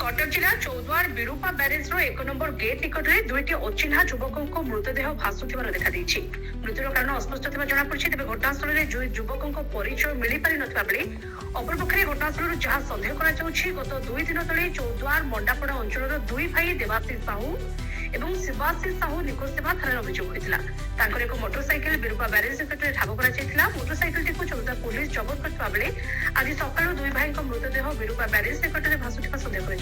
कटक जिला चौद्वार विरूपा ब्यारेज एक number gate निकट में दुईटी अचिन्हा युवकों मृतदेह भासुथिबार देखादेइछि। मृत्युर कारण अस्पष्ट थिबा जଣା पड़िछि। तेबे घटनास्थल में युवकों परिचय मिल पारि नथिबा बेले अपरपक्षे घटनास्थल जहाँ सन्देह करा जाउछि गत 2 दिन तले चौद्वार मंडापड़ा अंचल दुई भाई देवाशीष साहू एवं शिवाशीष साहू निखोज सेवा थाना अभियोग होता। एक मोटरसाइकेल विरूपा ब्यारेज निकट में ठाब कर मोटरसाइकेल को चौद्वार पुलिस जबत करता बेले आज सकाल दुई भाई मृतदेह विरूपा ब्यारेज निकट में भासुवा सन्देह कर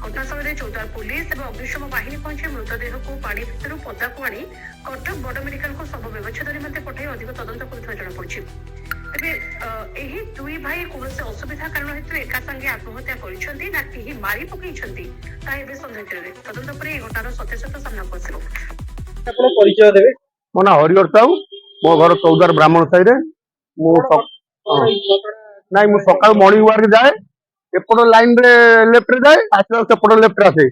घटनास्थल में चौद्वार पुलिस और अग्निशम बाहिनी पहुंची मृतदेह को पानी भितर पदा को आनी कटक बड़ मेडिकल को शव व्यवच्छेद निमंते पठाई अधिक तदंत कर जଣାपड़ी। तेज दुई भाई कौन असुविधा कारण हेतु एका संगे आत्महत्या कर मारी पकई सन्देह तदंत पर घटनार सत्यासत्य सामना को परिचय देवे। मो ना हरिहर साहू, मो घर चौदार ब्राह्मण साई मु सकाल मॉर्निंग वाक जाए एपट लाइन रे लेफ्ट रे जाए आसला सेपट लेफ्ट रे आसे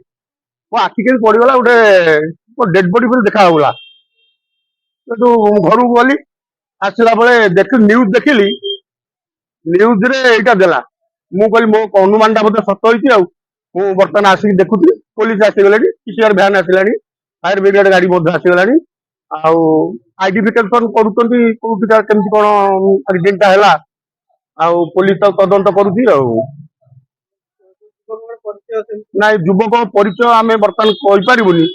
मो आखि के पड़गला गोटे डेड बॉडी पर देखा होगा घर गली आसला बेले देख न्यूज देखिली न्यूज रे एटा देला मु कहली मो अनुमान टा बोधे सत होइछि आ मु बर्तमान आसिक देखुथि पुलिस आसीगलानी पीसीआर भ्यान आसिलानी फायर ब्रिगेड गाड़ी बोध आसीगलानी आइडेंटिफिकेशन करूछंती कोउठिका केमति कोन एक्सीडेंट हैला आ पुलिस तदंत करूछि आ ना युवक परिचय आम बर्तमान कही पारिबुनी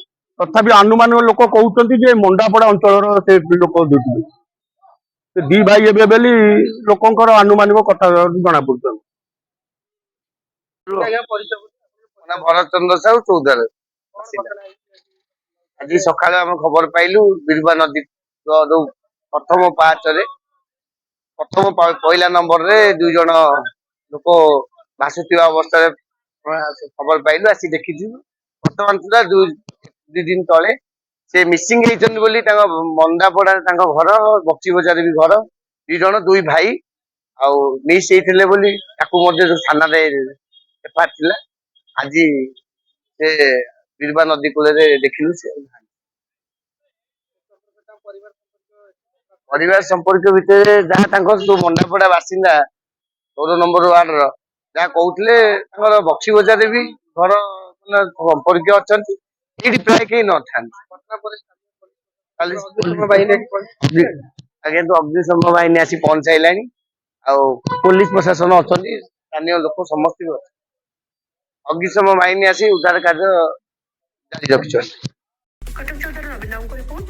तथापि अनुमान लोक कहते जे मंडापड़ा अंचल से लोक देते दी भाई एबे बेली लोकंकर अनुमानिक कथा जना पड़ुछन। भरत चंद्र साहू चौदार आज सकाଳେ आम खबर पाइलु बिरबा नदी जो प्रथम पार्ट रे प्रथम पहला नंबर रे दुई जन लोक भासुवा अवस्था खबर पाइलु आसी देखी बर्तमान सुधा दुई दिन तले से मिसिंग होती मंदापड़ा घर बक्सी बजार भी घर दुई जन दुई भाई आउ मिस होते थाना एफआईआर थिला आज से बिरबा नदी कूल देखिलु से परिवार संपर्क भितर जहाँ जो मंडापड़ा बासिंदा 14 नंबर वार्ड जहाँ कहते बक्सी बजार भी घर संपर्क अच्छा ये प्राय कहीं न था आगे तो अग्निशम बाहिनी आसी पहुंचाइला पुलिस प्रशासन अच्छा स्थानीय लोक समस्त अग्निशम बाहिनी आसी उद्धार कार्य जारी रखिछन। कटक चौधरी रिपोर्ट।